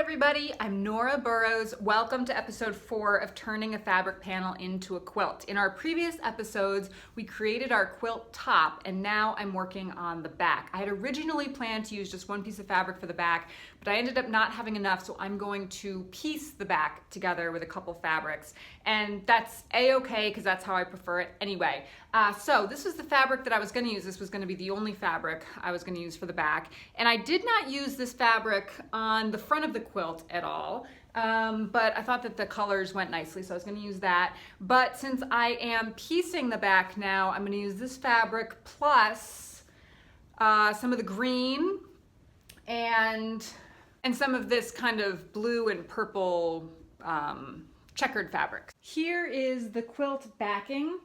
everybody, I'm Nora Burrows. Welcome to episode 4 of turning a fabric panel into a quilt. In our previous episodes, we created our quilt top and now I'm working on the back. I had originally planned to use just one piece of fabric for the back, but I ended up not having enough, so I'm going to piece the back together with a couple fabrics. And that's a-okay because that's how I prefer it anyway. So this was the fabric that I was going to use. This was going to be the only fabric I was going to use for the back. And I did not use this fabric on the front of the quilt at all. But I thought that the colors went nicely, so I was going to use that. But since I am piecing the back now, I'm going to use this fabric plus some of the green and some of this kind of blue and purple checkered fabric. Here is the quilt backing.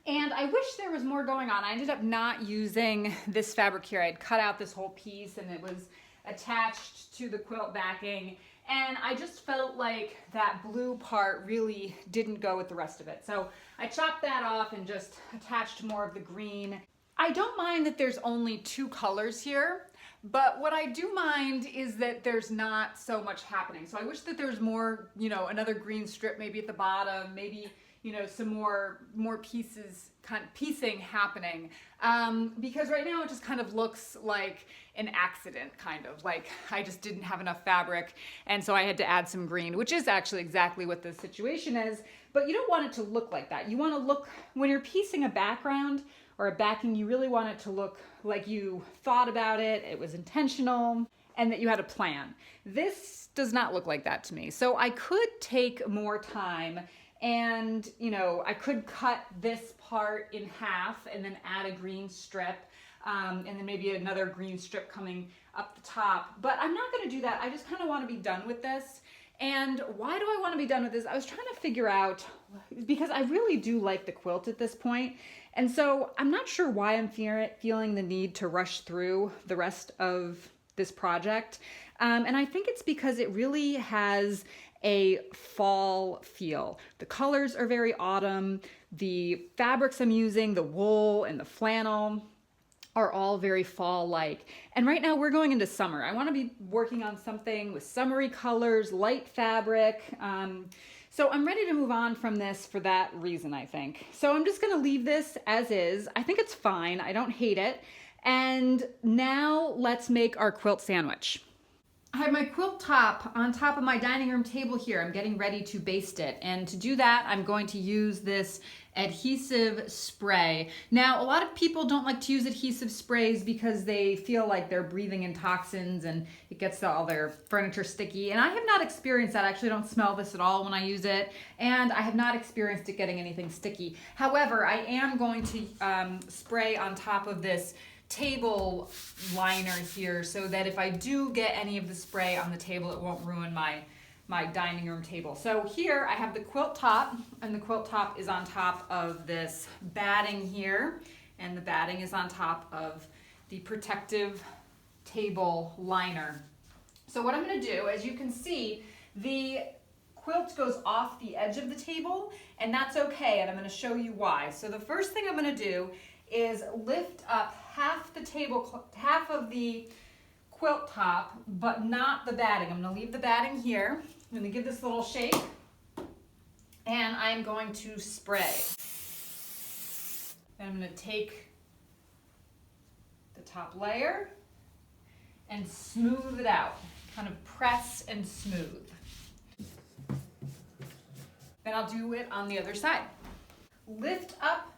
And I wish there was more going on. I ended up not using this fabric here. I had cut out this whole piece and it was attached to the quilt backing. And I just felt like that blue part really didn't go with the rest of it. So I chopped that off and just attached more of the green. I don't mind that there's only 2 colors here, but what I do mind is that there's not so much happening. So I wish that there was more, another green strip maybe at the bottom, maybe some more pieces, kind of piecing happening. Because right now it just kind of looks like an accident, kind of like I just didn't have enough fabric. And so I had to add some green, which is actually exactly what the situation is. But you don't want it to look like that. You want to look, when you're piecing a background or a backing, you really want it to look like you thought about it, it was intentional, and that you had a plan. This does not look like that to me. So I could take more time and, I could cut this part in half and then add a green strip and then maybe another green strip coming up the top. But I'm not going to do that. I just kind of want to be done with this. And why do I want to be done with this? I was trying to figure out, because I really do like the quilt at this point. And so I'm not sure why I'm feeling the need to rush through the rest of this project. And I think it's because it really has a fall feel. The colors are very autumn. The fabrics I'm using, the wool and the flannel, are all very fall-like. And right now we're going into summer. I want to be working on something with summery colors, light fabric. So I'm ready to move on from this for that reason, I think. So I'm just going to leave this as is. I think it's fine. I don't hate it. And now let's make our quilt sandwich. I have my quilt top on top of my dining room table here. I'm getting ready to baste it. And to do that, I'm going to use this adhesive spray. Now, a lot of people don't like to use adhesive sprays because they feel like they're breathing in toxins and it gets all their furniture sticky. And I have not experienced that. I actually don't smell this at all when I use it. And I have not experienced it getting anything sticky. However, I am going to spray on top of this table liner here so that if I do get any of the spray on the table, it won't ruin my dining room table. So here I have the quilt top, and the quilt top is on top of this batting here, and the batting is on top of the protective table liner. So what I'm going to do, as you can see, the quilt goes off the edge of the table, and that's okay, and I'm going to show you why. So the first thing I'm going to do is lift up half of the quilt top, but not the batting. I'm going to leave the batting here. I'm going to give this a little shake, and I'm going to spray. Then I'm going to take the top layer and smooth it out. Kind of press and smooth. Then I'll do it on the other side. Lift up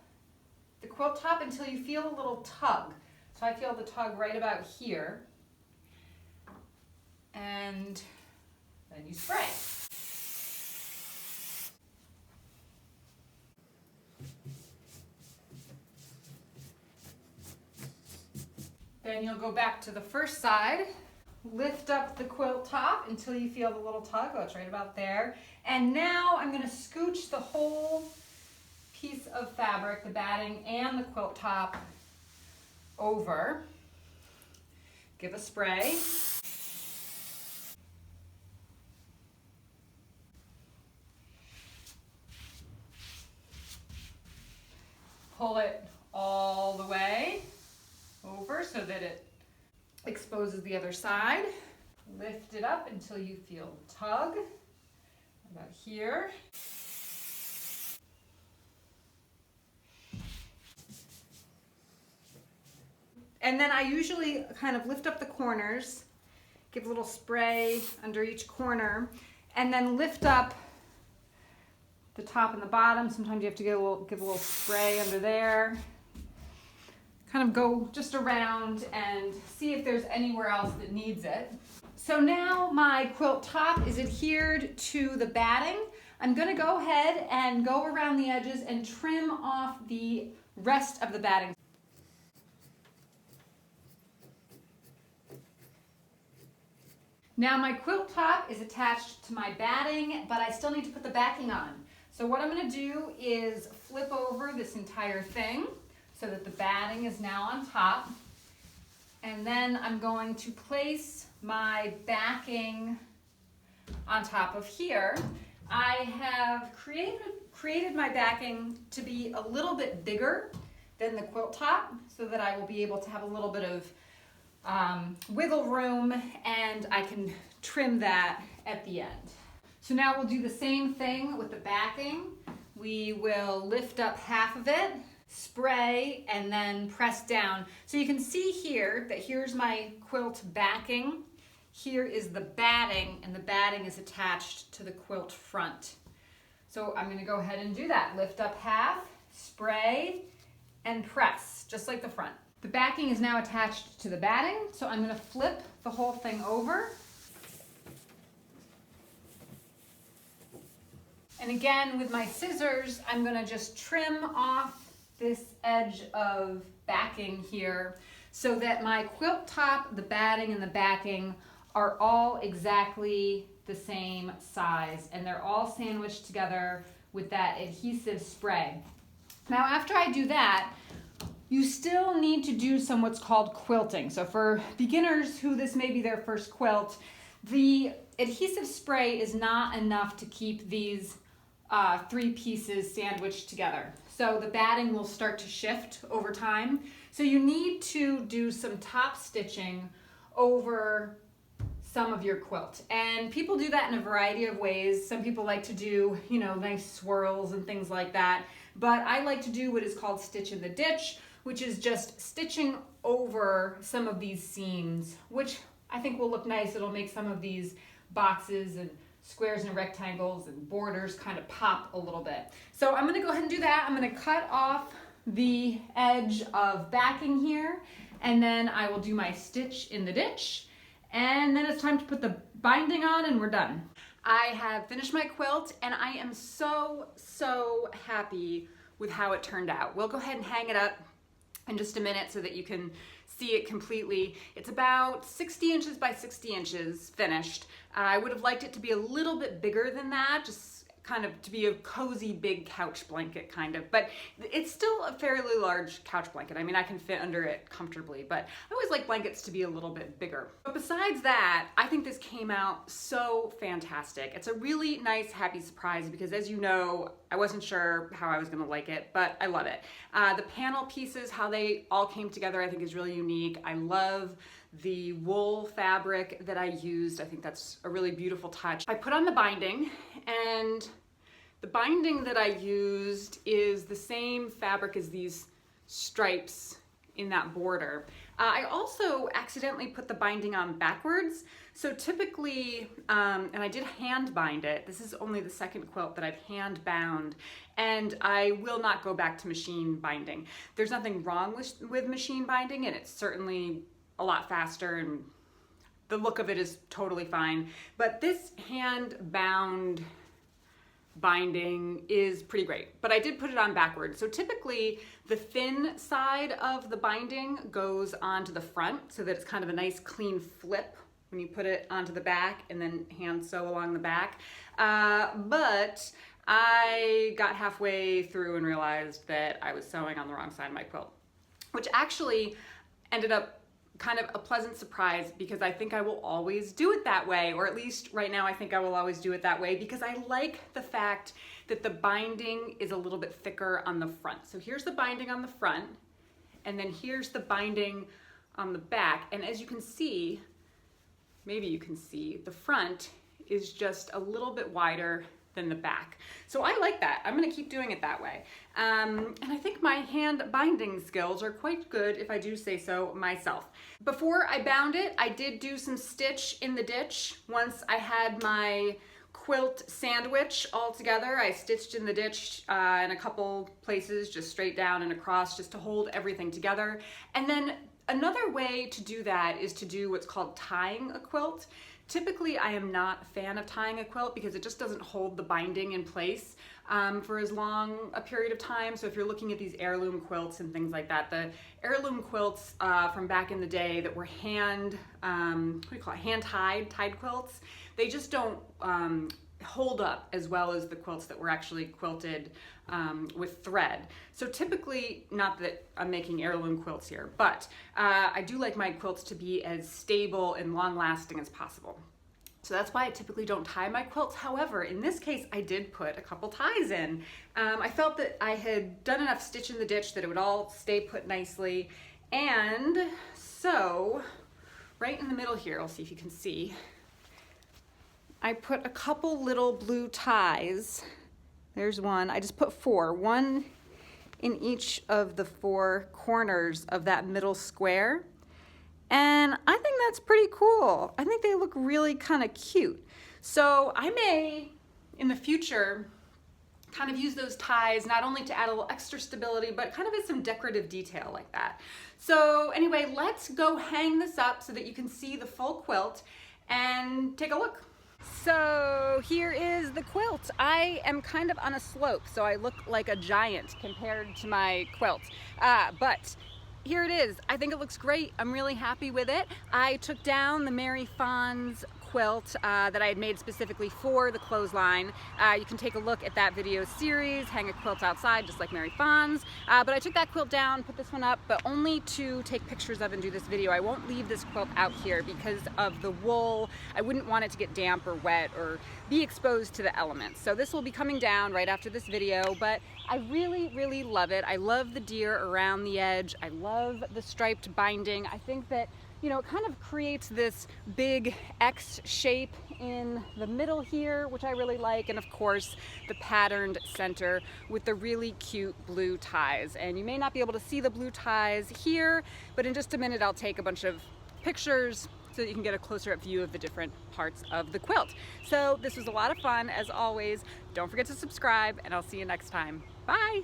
the quilt top until you feel a little tug. So I feel the tug right about here. And then you spray. Then you'll go back to the first side, lift up the quilt top until you feel the little tug. Oh, it's right about there. And now I'm going to scooch the whole piece of fabric, the batting and the quilt top, over. Give a spray. Pull it all the way over so that it exposes the other side. Lift it up until you feel tug, about here. And then I usually kind of lift up the corners, give a little spray under each corner, and then lift up the top and the bottom. Sometimes you have to give a little spray under there. Kind of go just around and see if there's anywhere else that needs it. So now my quilt top is adhered to the batting. I'm gonna go ahead and go around the edges and trim off the rest of the batting. Now my quilt top is attached to my batting, but I still need to put the backing on. So what I'm gonna do is flip over this entire thing so that the batting is now on top. And then I'm going to place my backing on top of here. I have created my backing to be a little bit bigger than the quilt top so that I will be able to have a little bit of wiggle room, and I can trim that at the end. So now we'll do the same thing with the backing. We will lift up half of it, spray, and then press down. So you can see here that here's my quilt backing. Here is the batting, and the batting is attached to the quilt front. So I'm gonna go ahead and do that. Lift up half, spray, and press, just like the front. The backing is now attached to the batting, so I'm gonna flip the whole thing over. And again, with my scissors, I'm gonna just trim off this edge of backing here so that my quilt top, the batting, and the backing are all exactly the same size, and they're all sandwiched together with that adhesive spray. Now, after I do that, you still need to do some what's called quilting. So for beginners who this may be their first quilt, the adhesive spray is not enough to keep these three pieces sandwiched together. So the batting will start to shift over time. So you need to do some top stitching over some of your quilt. And people do that in a variety of ways. Some people like to do, nice swirls and things like that. But I like to do what is called stitch in the ditch, which is just stitching over some of these seams, which I think will look nice. It'll make some of these boxes and squares and rectangles and borders kind of pop a little bit. So I'm gonna go ahead and do that. I'm gonna cut off the edge of backing here, and then I will do my stitch in the ditch, and then it's time to put the binding on and we're done. I have finished my quilt and I am so happy with how it turned out. We'll go ahead and hang it up in just a minute so that you can see it completely. It's about 60 inches by 60 inches finished. I would have liked it to be a little bit bigger than that, just kind of to be a cozy big couch blanket kind of, but it's still a fairly large couch blanket. I mean, I can fit under it comfortably, but I always like blankets to be a little bit bigger. But besides that, I think this came out so fantastic. It's a really nice, happy surprise because, as you know, I wasn't sure how I was gonna like it, but I love it. The panel pieces, how they all came together, I think is really unique. I love the wool fabric that I used. I think that's a really beautiful touch. I put on the binding, and the binding that I used is the same fabric as these stripes in that border. I also accidentally put the binding on backwards. So typically, and I did hand bind it. This is only the second quilt that I've hand bound, and I will not go back to machine binding. There's nothing wrong with machine binding, and it's certainly a lot faster, and the look of it is totally fine. But this hand bound binding is pretty great, but I did put it on backwards. So typically the thin side of the binding goes onto the front so that it's kind of a nice clean flip when you put it onto the back and then hand sew along the back. But I got halfway through and realized that I was sewing on the wrong side of my quilt, which actually ended up kind of a pleasant surprise because I think I will always do it that way, or at least right now I think I will always do it that way because I like the fact that the binding is a little bit thicker on the front. So here's the binding on the front, and then here's the binding on the back, and as you can see, maybe you can see, the front is just a little bit wider than the back. So I like that. I'm gonna keep doing it that way. And I think my hand binding skills are quite good, if I do say so myself. Before I bound it, I did do some stitch in the ditch. Once I had my quilt sandwich all together, I stitched in the ditch in a couple places, just straight down and across, just to hold everything together. And then another way to do that is to do what's called tying a quilt. Typically, I am not a fan of tying a quilt because it just doesn't hold the binding in place for as long a period of time. So if you're looking at these heirloom quilts and things like that, the heirloom quilts from back in the day that were hand tied quilts, they just don't hold up as well as the quilts that were actually quilted with thread. So typically, not that I'm making heirloom quilts here, but I do like my quilts to be as stable and long-lasting as possible. So that's why I typically don't tie my quilts. However, in this case, I did put a couple ties in. I felt that I had done enough stitch in the ditch that it would all stay put nicely. And so, right in the middle here, I'll see if you can see, I put a couple little blue ties. There's one. I just put four, one in each of the four corners of that middle square. And I think that's pretty cool. I think they look really kind of cute. So I may, in the future, kind of use those ties not only to add a little extra stability, but kind of as some decorative detail like that. So anyway, let's go hang this up so that you can see the full quilt and take a look. So here is the quilt. I am kind of on a slope, so I look like a giant compared to my quilt. But here it is. I think it looks great. I'm really happy with it. I took down the Mary Fawn's quilt that I had made specifically for the clothesline. You can take a look at that video series, Hang a Quilt Outside, just like Mary Fawn's. But I took that quilt down, put this one up, but only to take pictures of and do this video. I won't leave this quilt out here because of the wool. I wouldn't want it to get damp or wet or be exposed to the elements. So this will be coming down right after this video, but I really, really love it. I love the deer around the edge. I love the striped binding. I think that, you know, it kind of creates this big X shape in the middle here, which I really like, and of course the patterned center with the really cute blue ties. And you may not be able to see the blue ties here, but in just a minute I'll take a bunch of pictures so that you can get a closer up view of the different parts of the quilt. So this was a lot of fun, as always. Don't forget to subscribe, and I'll see you next time. Bye!